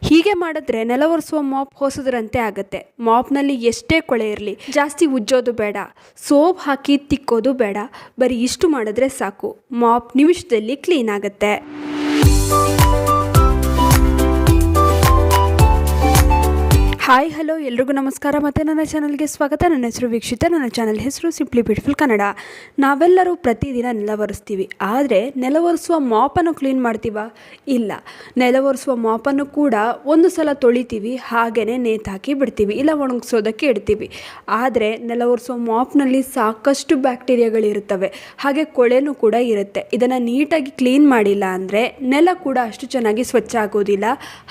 ಹೀಗೆ ಮಾಡಿದ್ರೆ ನೆಲ ಒರೆಸುವ ಮಾಪ್ ಹೊಸದ್ರಂತೆ ಆಗುತ್ತೆ. ಮಾಪ್ನಲ್ಲಿ ಎಷ್ಟೇ ಕೊಳೆ ಇರಲಿ, ಜಾಸ್ತಿ ಉಜ್ಜೋದು ಬೇಡ, ಸೋಪ್ ಹಾಕಿ ತಿಕ್ಕೋದು ಬೇಡ, ಬರೀ ಇಷ್ಟು ಮಾಡಿದ್ರೆ ಸಾಕು, ಮಾಪ್ ನಿಮಿಷದಲ್ಲಿ ಕ್ಲೀನ್ ಆಗುತ್ತೆ. ಹಾಯ್ ಹಲೋ ಎಲ್ರಿಗೂ ನಮಸ್ಕಾರ. ಮತ್ತು ನನ್ನ ಚಾನಲ್ಗೆ ಸ್ವಾಗತ. ನನ್ನ ಹೆಸರು ವೀಕ್ಷಿತ. ನನ್ನ ಚಾನಲ್ ಹೆಸರು ಸಿಂಪ್ಲಿ ಬ್ಯೂಟಿಫುಲ್ ಕನ್ನಡ. ನಾವೆಲ್ಲರೂ ಪ್ರತಿದಿನ ನೆಲ ಒರೆಸ್ತೀವಿ, ಆದರೆ ನೆಲ ಒರೆಸುವ ಮಾಪನ್ನು ಕ್ಲೀನ್ ಮಾಡ್ತೀವ? ಇಲ್ಲ. ನೆಲ ಒರೆಸುವ ಮಾಪನ್ನು ಕೂಡ ಒಂದು ಸಲ ತೊಳಿತೀವಿ, ಹಾಗೆಯೇ ನೇತಾಕಿ ಬಿಡ್ತೀವಿ, ಇಲ್ಲ ಒಣಗಿಸೋದಕ್ಕೆ ಇಡ್ತೀವಿ. ಆದರೆ ನೆಲ ಒರೆಸುವ ಮಾಪ್ನಲ್ಲಿ ಸಾಕಷ್ಟು ಬ್ಯಾಕ್ಟೀರಿಯಾಗಳಿರುತ್ತವೆ, ಹಾಗೆ ಕೊಳೆನೂ ಕೂಡ ಇರುತ್ತೆ. ಇದನ್ನು ನೀಟಾಗಿ ಕ್ಲೀನ್ ಮಾಡಿಲ್ಲ ಅಂದರೆ ನೆಲ ಕೂಡ ಅಷ್ಟು ಚೆನ್ನಾಗಿ ಸ್ವಚ್ಛ ಆಗೋದಿಲ್ಲ,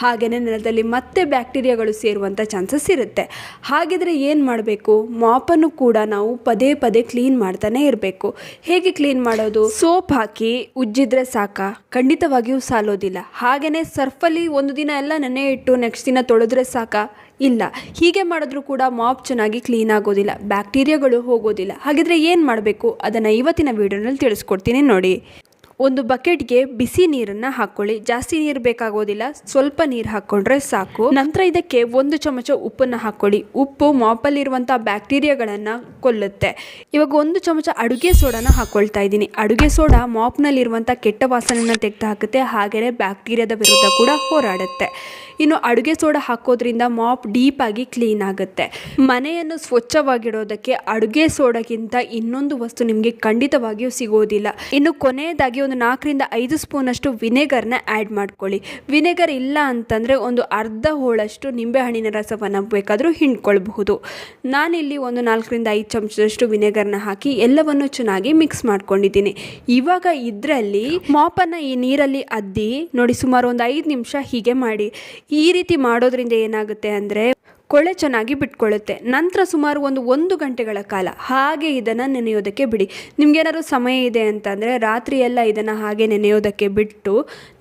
ಹಾಗೆಯೇ ನೆಲದಲ್ಲಿ ಮತ್ತೆ ಬ್ಯಾಕ್ಟೀರಿಯಾಗಳು ಸೇರುವಂಥ ಚಾನ್ಸಸ್ ಇರುತ್ತೆ. ಹಾಗಿದ್ರೆ ಏನು ಮಾಡಬೇಕು? ಮಾಪನ್ನು ಕೂಡ ನಾವು ಪದೇ ಪದೇ ಕ್ಲೀನ್ ಮಾಡ್ತಾನೆ ಇರಬೇಕು. ಹೇಗೆ ಕ್ಲೀನ್ ಮಾಡೋದು? ಸೋಪ್ ಹಾಕಿ ಉಜ್ಜಿದ್ರೆ ಸಾಕ? ಖಂಡಿತವಾಗಿಯೂ ಸಾಲೋದಿಲ್ಲ. ಹಾಗೆಯೇ ಸರ್ಫಲ್ಲಿ ಒಂದು ದಿನ ಎಲ್ಲ ನೆನೆ ಇಟ್ಟು ನೆಕ್ಸ್ಟ್ ದಿನ ತೊಳೆದ್ರೆ ಸಾಕ? ಇಲ್ಲ. ಹೀಗೆ ಮಾಡಿದ್ರೂ ಕೂಡ ಮಾಪ್ ಚೆನ್ನಾಗಿ ಕ್ಲೀನ್ ಆಗೋದಿಲ್ಲ, ಬ್ಯಾಕ್ಟೀರಿಯಾಗಳು ಹೋಗೋದಿಲ್ಲ. ಹಾಗಿದ್ರೆ ಏನು ಮಾಡಬೇಕು? ಅದನ್ನು ಇವತ್ತಿನ ವಿಡಿಯೋನಲ್ಲಿ ತಿಳಿಸ್ಕೊಡ್ತೀನಿ ನೋಡಿ. ಒಂದು ಬಕೆಟ್ಗೆ ಬಿಸಿ ನೀರನ್ನು ಹಾಕ್ಕೊಳ್ಳಿ. ಜಾಸ್ತಿ ನೀರು ಬೇಕಾಗೋದಿಲ್ಲ, ಸ್ವಲ್ಪ ನೀರು ಹಾಕ್ಕೊಂಡ್ರೆ ಸಾಕು. ನಂತರ ಇದಕ್ಕೆ 1 ಚಮಚ ಉಪ್ಪನ್ನು ಹಾಕ್ಕೊಳ್ಳಿ. ಉಪ್ಪು ಮಾಪಲ್ಲಿರುವಂಥ ಬ್ಯಾಕ್ಟೀರಿಯಾಗಳನ್ನು ಕೊಲ್ಲುತ್ತೆ. ಇವಾಗ 1 ಚಮಚ ಅಡುಗೆ ಸೋಡಾನ ಹಾಕ್ಕೊಳ್ತಾ ಇದ್ದೀನಿ. ಅಡುಗೆ ಸೋಡಾ ಮಾಪ್ನಲ್ಲಿರುವಂಥ ಕೆಟ್ಟ ವಾಸನೆಯನ್ನು ತೆಗೆದು ಹಾಕುತ್ತೆ, ಹಾಗೆಯೇ ಬ್ಯಾಕ್ಟೀರಿಯಾದ ವಿರುದ್ಧ ಕೂಡ ಹೋರಾಡುತ್ತೆ. ಇನ್ನು ಅಡುಗೆ ಸೋಡಾ ಹಾಕೋದ್ರಿಂದ ಮಾಪ್ ಡೀಪಾಗಿ ಕ್ಲೀನ್ ಆಗುತ್ತೆ. ಮನೆಯನ್ನು ಸ್ವಚ್ಛವಾಗಿಡೋದಕ್ಕೆ ಅಡುಗೆ ಸೋಡಾಗಿಂತ ಇನ್ನೊಂದು ವಸ್ತು ನಿಮಗೆ ಖಂಡಿತವಾಗಿಯೂ ಸಿಗೋದಿಲ್ಲ. ಇನ್ನು ಕೊನೆಯದಾಗಿ ಒಂದು 4 ರಿಂದ 5 ಸ್ಪೂನಷ್ಟು ವಿನೆಗರ್ನ ಆ್ಯಡ್ ಮಾಡ್ಕೊಳ್ಳಿ. ವಿನೆಗರ್ ಇಲ್ಲ ಅಂತಂದರೆ ಒಂದು ಅರ್ಧ ಹೋಳಷ್ಟು ನಿಂಬೆಹಣ್ಣಿನ ರಸವನ್ನು ಬೇಕಾದರೂ ಹಿಂಡ್ಕೊಳ್ಬಹುದು. ನಾನಿಲ್ಲಿ ಒಂದು 4 ರಿಂದ 5 ಚಮಚದಷ್ಟು ವಿನೆಗರ್ನ ಹಾಕಿ ಎಲ್ಲವನ್ನು ಚೆನ್ನಾಗಿ ಮಿಕ್ಸ್ ಮಾಡ್ಕೊಂಡಿದ್ದೀನಿ. ಇವಾಗ ಇದರಲ್ಲಿ ಮಾಪನ್ನು ಈ ನೀರಲ್ಲಿ ಅದ್ದಿ ನೋಡಿ, ಸುಮಾರು ಒಂದು 5 ನಿಮಿಷ ಹೀಗೆ ಮಾಡಿ. ಈ ರೀತಿ ಮಾಡೋದ್ರಿಂದ ಏನಾಗುತ್ತೆ ಅಂದರೆ ಕೊಳೆ ಚೆನ್ನಾಗಿ ಬಿಟ್ಕೊಳ್ಳುತ್ತೆ. ನಂತರ ಸುಮಾರು ಒಂದು ಗಂಟೆಗಳ ಕಾಲ ಹಾಗೆ ಇದನ್ನು ನೆನೆಯೋದಕ್ಕೆ ಬಿಡಿ. ನಿಮಗೇನಾದ್ರು ಸಮಯ ಇದೆ ಅಂತಂದರೆ ರಾತ್ರಿ ಎಲ್ಲ ಇದನ್ನು ಹಾಗೆ ನೆನೆಯೋದಕ್ಕೆ ಬಿಟ್ಟು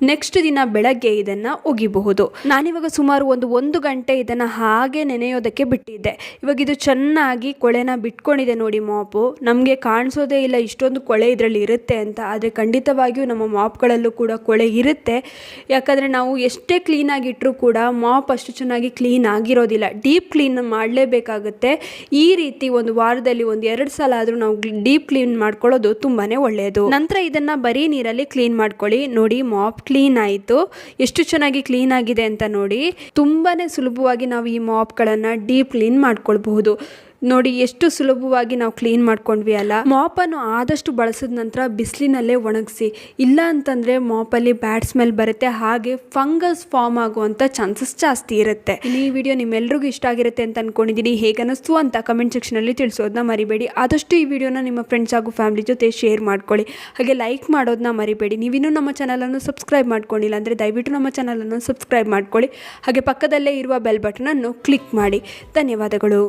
ನೆಕ್ಸ್ಟ್ ದಿನ ಬೆಳಗ್ಗೆ ಇದನ್ನು ಒಗಿಬಹುದು. ನಾನಿವಾಗ ಸುಮಾರು ಒಂದು ಗಂಟೆ ಇದನ್ನು ಹಾಗೆ ನೆನೆಯೋದಕ್ಕೆ ಬಿಟ್ಟಿದ್ದೆ. ಇವಾಗ ಇದು ಚೆನ್ನಾಗಿ ಕೊಳೆನ ಬಿಟ್ಕೊಂಡಿದೆ ನೋಡಿ. ಮಾಪು ನಮಗೆ ಕಾಣಿಸೋದೇ ಇಲ್ಲ ಇಷ್ಟೊಂದು ಕೊಳೆ ಇದರಲ್ಲಿ ಇರುತ್ತೆ ಅಂತ, ಆದರೆ ಖಂಡಿತವಾಗಿಯೂ ನಮ್ಮ ಮಾಪ್ಗಳಲ್ಲೂ ಕೂಡ ಕೊಳೆ ಇರುತ್ತೆ. ಯಾಕಂದರೆ ನಾವು ಎಷ್ಟೇ ಕ್ಲೀನಾಗಿಟ್ಟರೂ ಕೂಡ ಮಾಪ್ ಅಷ್ಟು ಚೆನ್ನಾಗಿ ಕ್ಲೀನ್ ಆಗಿರೋದಿಲ್ಲ. ಡೀಪ್ ಕ್ಲೀನ್ ಮಾಡಲೇಬೇಕಾಗುತ್ತೆ. ಈ ರೀತಿ ಒಂದು ವಾರದಲ್ಲಿ 1-2 ಸಲ ಆದರೂ ನಾವು ಡೀಪ್ ಕ್ಲೀನ್ ಮಾಡ್ಕೊಳ್ಳೋದು ತುಂಬಾ ಒಳ್ಳೆಯದು. ನಂತರ ಇದನ್ನು ಬರೀ ನೀರಲ್ಲಿ ಕ್ಲೀನ್ ಮಾಡ್ಕೊಳ್ಳಿ. ನೋಡಿ, ಮಾಪ್ ಕ್ಲೀನ್ ಆಯಿತು. ಎಷ್ಟು ಚೆನ್ನಾಗಿ ಕ್ಲೀನ್ ಆಗಿದೆ ಅಂತ ನೋಡಿ. ತುಂಬಾ ಸುಲಭವಾಗಿ ನಾವು ಈ ಮಾಪ್ಗಳನ್ನು ಡೀಪ್ ಕ್ಲೀನ್ ಮಾಡ್ಕೊಳ್ಬಹುದು. ನೋಡಿ ಎಷ್ಟು ಸುಲಭವಾಗಿ ನಾವು ಕ್ಲೀನ್ ಮಾಡ್ಕೊಂಡ್ವಿ ಅಲ್ಲ. ಮಾಪನ್ನು ಆದಷ್ಟು ಬಳಸಿದ ನಂತರ ಬಿಸಿಲಿನಲ್ಲೇ ಒಣಗಿಸಿ, ಇಲ್ಲ ಅಂತಂದರೆ ಮಾಪಲ್ಲಿ ಬ್ಯಾಡ್ ಸ್ಮೆಲ್ ಬರುತ್ತೆ, ಹಾಗೆ ಫಂಗಸ್ ಫಾರ್ಮ್ ಆಗುವಂಥ ಚಾನ್ಸಸ್ ಜಾಸ್ತಿ ಇರುತ್ತೆ. ಈ ವಿಡಿಯೋ ನಿಮ್ಮೆಲ್ರಿಗೂ ಇಷ್ಟ ಆಗಿರುತ್ತೆ ಅಂತ ಅಂದ್ಕೊಂಡಿದ್ದೀನಿ. ಹೇಗೆ ಅನ್ನಿಸ್ತು ಅಂತ ಕಮೆಂಟ್ ಸೆಕ್ಷನಲ್ಲಿ ತಿಳಿಸೋದನ್ನ ಮರಿಬೇಡಿ. ಆದಷ್ಟು ಈ ವಿಡಿಯೋನ ನಿಮ್ಮ ಫ್ರೆಂಡ್ಸ್ ಹಾಗೂ ಫ್ಯಾಮಿಲಿ ಜೊತೆ ಶೇರ್ ಮಾಡ್ಕೊಳ್ಳಿ, ಹಾಗೆ ಲೈಕ್ ಮಾಡೋದನ್ನ ಮರಿಬೇಡಿ. ನೀವಿನ್ನೂ ನಮ್ಮ ಚಾನಲನ್ನು ಸಬ್ಸ್ಕ್ರೈಬ್ ಮಾಡ್ಕೊಂಡಿಲ್ಲ ಅಂದರೆ ದಯವಿಟ್ಟು ನಮ್ಮ ಚಾನಲನ್ನು ಸಬ್ಸ್ಕ್ರೈಬ್ ಮಾಡ್ಕೊಳ್ಳಿ, ಹಾಗೆ ಪಕ್ಕದಲ್ಲೇ ಇರುವ ಬೆಲ್ ಬಟನನ್ನು ಕ್ಲಿಕ್ ಮಾಡಿ. ಧನ್ಯವಾದಗಳು.